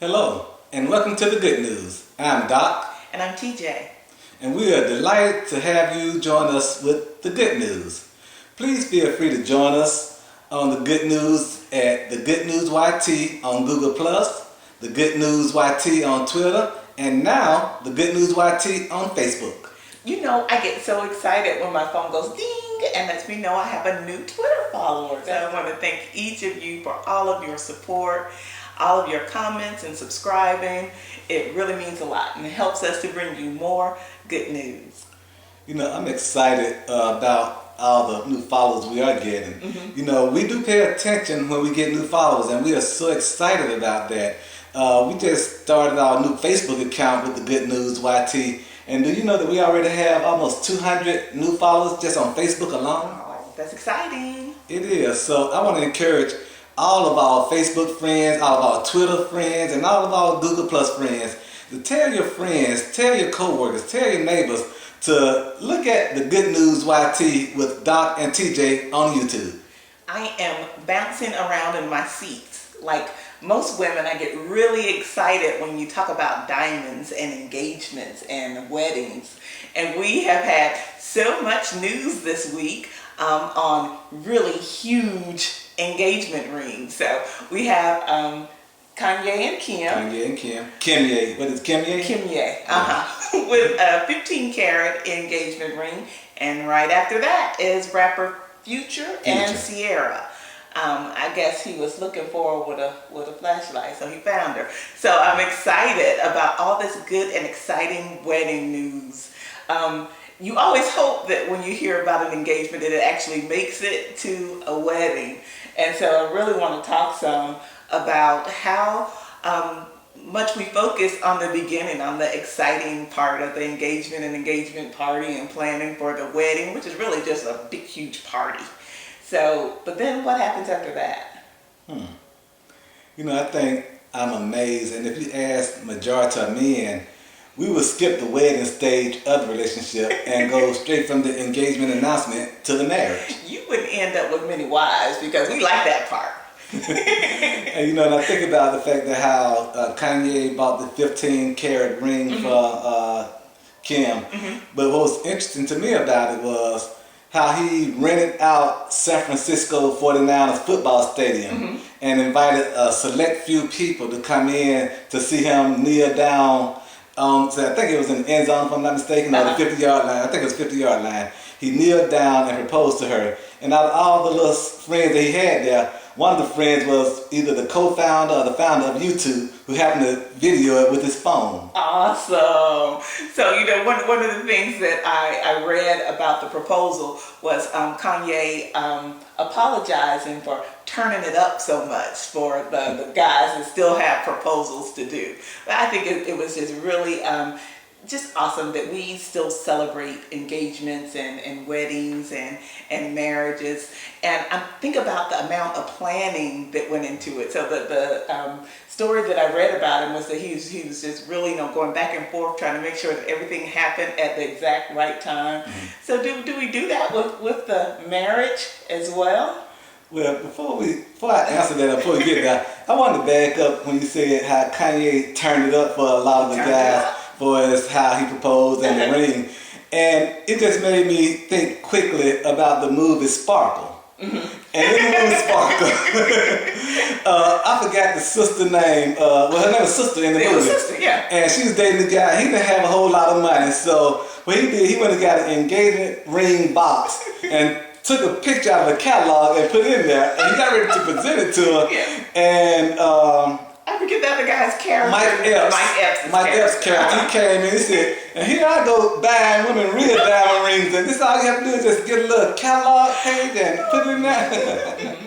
Hello, and welcome to the Good News. I'm Doc. And I'm TJ. And we are delighted to have you join us with the Good News. Please feel free to join us on the Good News at the Good News YT on Google+, the Good News YT on Twitter, and now the Good News YT on Facebook. You know, I get so excited when my phone goes ding and lets me know I have a new Twitter follower. So I want to thank each of you for all of your support, all of your comments and subscribing. It really means a lot and it helps us to bring you more good news. You know, I'm excited about all the new followers we are getting. Mm-hmm. You know, we do pay attention when we get new followers, and we are so excited about that. We just started our new Facebook account with the Good News YT. And do you know that we already have almost 200 new followers just on Facebook alone? Oh, that's exciting. It is. So I want to encourage all of our Facebook friends, all of our Twitter friends, and all of our Google Plus friends to tell your friends, tell your coworkers, tell your neighbors to look at the Good News YT with Doc and TJ on YouTube. I am bouncing around in my seat. Like most women, I get really excited when you talk about diamonds and engagements and weddings. And we have had so much news this week on really huge engagement rings. So we have Kanye and Kim. Kanye and Kim. Kimye. What is Kimye? Kimye. With a 15 karat engagement ring. And right after that is rapper Future and Sierra. I guess he was looking for her with a flashlight, so he found her. So I'm excited about all this good and exciting wedding news. You always hope that when you hear about an engagement that it actually makes it to a wedding. And so I really want to talk some about how much we focus on the beginning, on the exciting part of the engagement and engagement party and planning for the wedding, which is really just a big, huge party. So, but then what happens after that? You know, I think I'm amazed, and if you ask majority of men, we would skip the wedding stage of the relationship and go straight from the engagement announcement to the marriage. You wouldn't end up with many wives because we like that part. And you know, and I think about the fact that how Kanye bought the 15 karat ring for Kim. But what was interesting to me about it was how he rented out San Francisco 49ers football stadium and invited a select few people to come in to see him kneel down. So I think it was in the end zone, if I'm not mistaken, or the 50-yard line. I think it was 50-yard line. He kneeled down and proposed to her. And out of all the little friends that he had there, one of the friends was either the co-founder or the founder of YouTube, who happened to video it with his phone. Awesome. So, you know, one of the things that I read about the proposal was Kanye apologizing for turning it up so much for the guys that still have proposals to do. But I think it was just really just awesome that we still celebrate engagements and weddings and marriages. And I think about the amount of planning that went into it. So the story that I read about him was that he was just really, you know, going back and forth trying to make sure that everything happened at the exact right time. So do we do that with the marriage as well? Well, before I answer that, before we get there, I wanted to back up when you said how Kanye turned it up for a lot of the guys. Was how he proposed and the ring, and it just made me think quickly about the movie Sparkle. And in the movie Sparkle, I forgot the sister name. Well, her name was Sister in the movie. Sister, yeah. And she was dating the guy. He didn't have a whole lot of money, so what he did, he went and got an engagement ring box and took a picture out of a catalog and put it in there, and he got ready to present it to her. Yeah. And I forget the other guy's character. Mike Epps' character. He came in and said, and here I go buying women real diamond rings, and this all you have to do is just get a little catalog page and put it in there.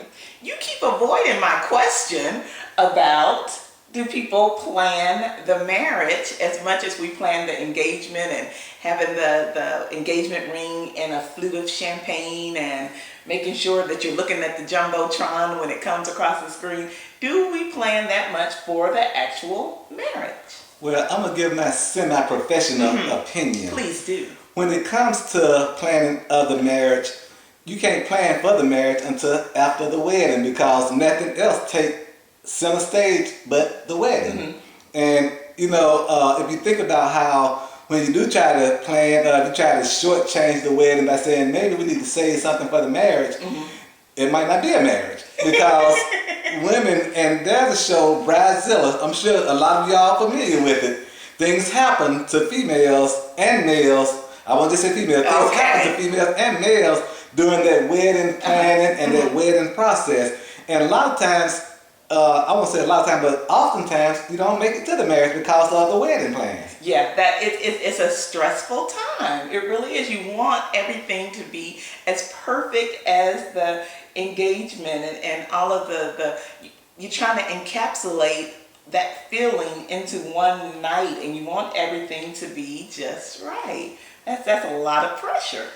You keep avoiding my question about, do people plan the marriage as much as we plan the engagement and having the engagement ring and a flute of champagne and making sure that you're looking at the Jumbotron when it comes across the screen? Do we plan that much for the actual marriage? Well, I'm going to give my semi-professional opinion. Please do. When it comes to planning of the marriage, you can't plan for the marriage until after the wedding because nothing else takes center stage but the wedding. And if you think about how when you do try to plan, you try to shortchange the wedding by saying maybe we need to save something for the marriage, it might not be a marriage because women, and there's a show, Bridezilla, I'm sure a lot of y'all are familiar with it. Things happen to females and males. I won't just say females. Things happen to females and males during that wedding planning and that wedding process. And a lot of times, I won't say a lot of times, but oftentimes you don't make it to the marriage because of the wedding plans. Yeah, that it's a stressful time. It really is. You want everything to be as perfect as the engagement and all of you're trying to encapsulate that feeling into one night, and you want everything to be just right. That's a lot of pressure.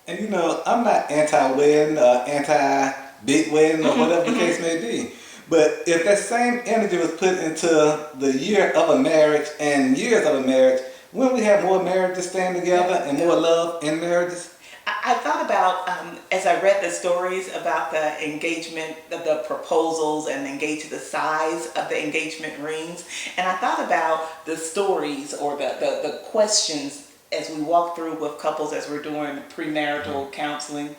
And I'm not anti-wedding or anti-big wedding or whatever the case may be. But if that same energy was put into the year of a marriage and years of a marriage, wouldn't we have more marriages staying together and more love in marriages? I thought about, as I read the stories about the engagement, the proposals and the size of the engagement rings, and I thought about the stories or the questions as we walk through with couples as we're doing premarital counseling.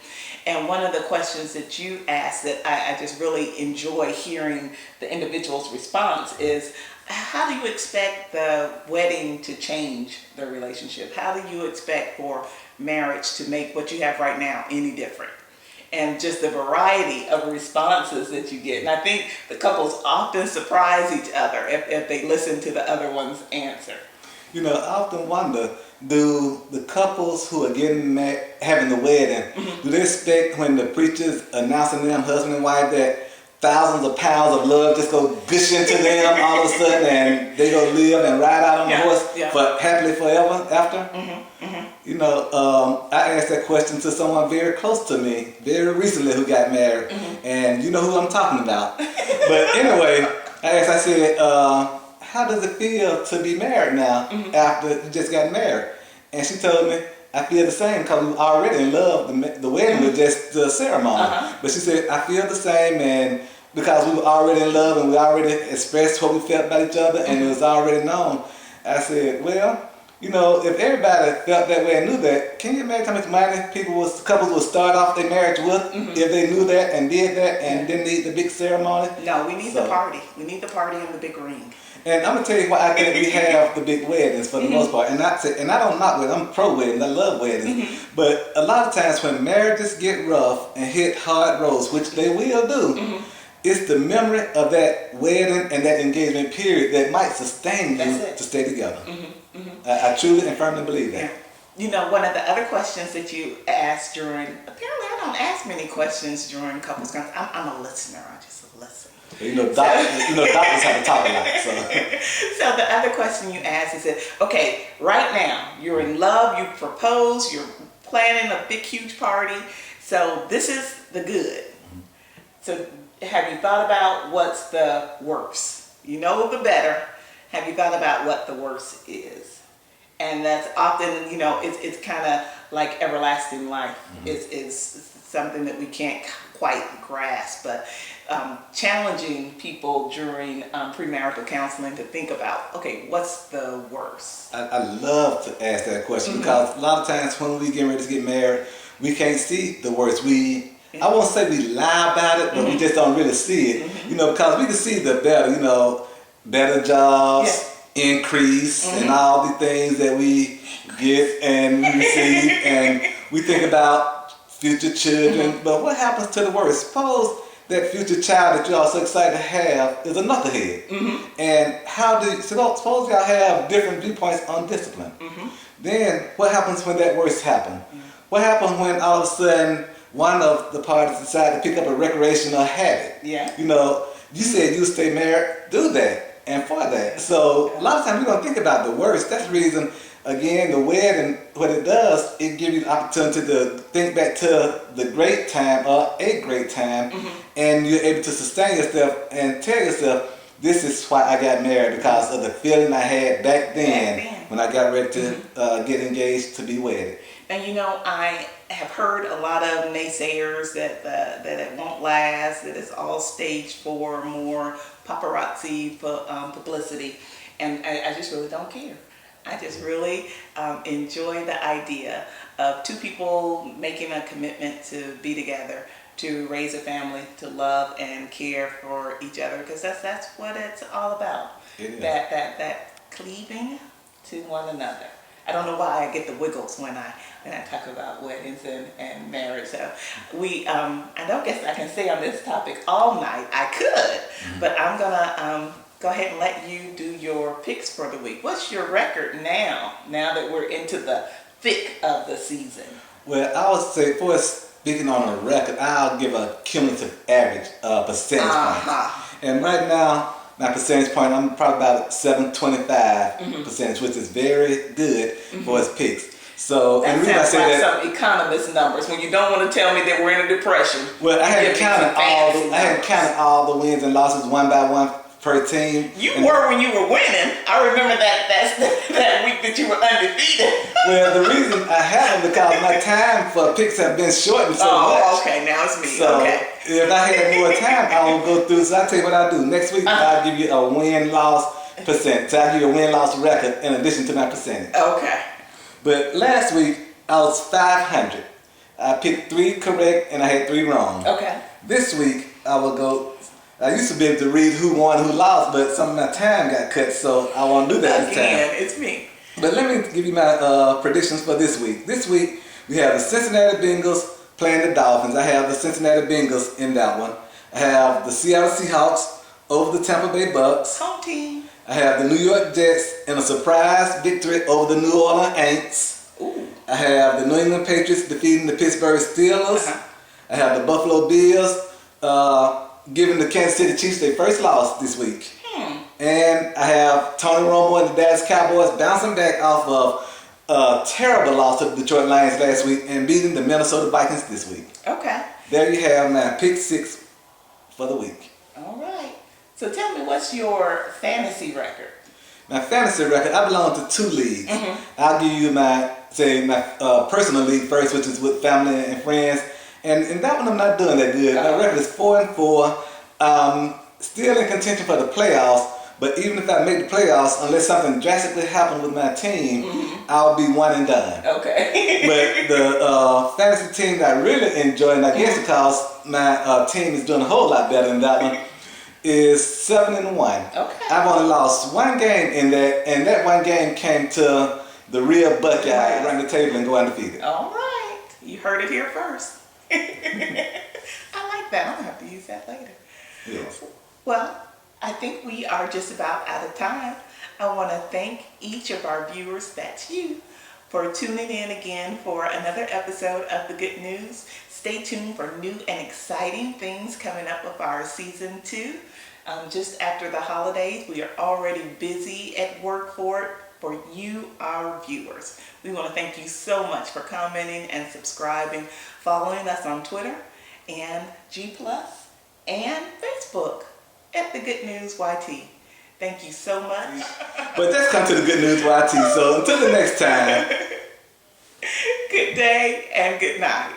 And one of the questions that you asked that I just really enjoy hearing the individual's response is, how do you expect the wedding to change the relationship? How do you expect for marriage to make what you have right now any different? And just the variety of responses that you get. And I think the couples often surprise each other if they listen to the other one's answer. I often wonder, do the couples who are getting having the wedding, do they expect when the preacher's announcing them, husband and wife, that thousands of pounds of love just go gush into them all of a sudden and they go live and ride out on the horse for happily forever after? I asked that question to someone very close to me very recently who got married, and you know who I'm talking about. But anyway, I said, how does it feel to be married now after you just got married? And she told me, I feel the same because we were already in love. The wedding was just the ceremony. But she said, I feel the same, and because we were already in love and we already expressed what we felt about each other and it was already known. I said, well, if everybody felt that way and knew that, can you imagine how much money couples would start off their marriage with if they knew that and did that and didn't need the big ceremony? No, we need the party. We need the party and the big ring. And I'm gonna tell you why I think we have the big weddings for the most part. And I don't knock weddings. I'm pro weddings. I love weddings. But a lot of times when marriages get rough and hit hard roads, which they will do, it's the memory of that wedding and that engagement period that might sustain you to stay together. I truly and firmly believe that. One of the other questions that you asked apparently I don't ask many questions during couples counseling. I'm a listener. I just listen. Doctors have to talk a lot. So the other question you asked is that, okay, right now you're in love, you propose, you're planning a big huge party. So this is the good. So have you thought about what's the worst? You know the better. Have you thought about what the worst is? And that's often, it's kind of like everlasting life. It's something that we can't quite grasp, but challenging people during premarital counseling to think about, okay, what's the worst? I love to ask that question because a lot of times when we get ready to get married, we can't see the worst. I won't say we lie about it, but we just don't really see it. Because we can see the better, better jobs, increase, and all the things that we get and receive, and we think about future children. But what happens to the worst? Suppose that future child that you're all so excited to have is a knucklehead. And suppose y'all have different viewpoints on discipline. Then what happens when that worst happens? What happens when all of a sudden one of the parties decide to pick up a recreational habit? You said you stay married, do that, and for that. So a lot of times we don't think about the worst. That's the reason, again, the wedding, what it does, it gives you the opportunity to think back to the great time or a great time, and you're able to sustain yourself and tell yourself, this is why I got married, because of the feeling I had back then when I got ready to get engaged to be wedded. And I have heard a lot of naysayers that it won't last, that it's all staged for more paparazzi publicity. and I just really don't care. I just really enjoy the idea of two people making a commitment to be together, to raise a family, to love and care for each other, because that's what it's all about. It is. That cleaving to one another. I don't know why I get the wiggles when I talk about weddings and marriage. So I don't guess I can stay on this topic all night. I could, but I'm gonna go ahead and let you do your picks for the week. What's your record now that we're into the thick of the season? Well, I would say, for speaking on a record, I'll give a cumulative average percentage point. And right now, my percentage point, I'm probably about 725 percentage, which is very good for his picks. So, that and the reason I sounds say like that, some economist numbers when you don't want to tell me that we're in a depression. well, I hadn't counted all the wins and losses one by one per team. You were when you were winning. I remember that week that you were undefeated. Well, the reason I haven't, because my time for picks have been shortened so much. Oh, okay, now it's me. So Okay. if I had more time, I will go through. So I'll tell you what I'll do. Next week, I'll give you a win-loss percent. So I'll give you a win-loss record in addition to my percentage. Okay. But last week, I was 500. I picked 3 correct and I had 3 wrong. Okay. This week, I will go. I used to be able to read who won, who lost, but some of my time got cut, so I won't do that this time. Again, it's me. But let me give you my predictions for this week. This week, we have the Cincinnati Bengals playing the Dolphins. I have the Cincinnati Bengals in that one. I have the Seattle Seahawks over the Tampa Bay Bucks. Home team. I have the New York Jets in a surprise victory over the New Orleans Saints. Ooh. I have the New England Patriots defeating the Pittsburgh Steelers. I have the Buffalo Bills giving the Kansas City Chiefs their first loss this week. And I have Tony Romo and the Dallas Cowboys bouncing back off of a terrible loss to the Detroit Lions last week and beating the Minnesota Vikings this week. Okay. There you have my pick 6 for the week. All right. So tell me, what's your fantasy record? My fantasy record, I belong to 2 leagues. I'll give you my personal league first, which is with family and friends. And in that one, I'm not doing that good. My record is 4-4. Still in contention for the playoffs. But even if I make the playoffs, unless something drastically happens with my team, I'll be one and done. Okay. But the fantasy team that I really enjoy, and I guess because my team is doing a whole lot better than that one, is 7-1. Okay. I've only lost 1 game in that, and that 1 game came to the real Buckeye run the table and go undefeated. All right. You heard it here first. I like that. I'm going to have to use that later. Yes. Well, I think we are just about out of time. I want to thank each of our viewers, that's you, for tuning in again for another episode of The Good News. Stay tuned for new and exciting things coming up with our season 2. Just after the holidays, we are already busy at work for you, our viewers. We want to thank you so much for commenting and subscribing, following us on Twitter and G+ and Facebook at The Good News YT. Thank you so much. But that's come to The Good News YT. So until the next time. Good day and good night.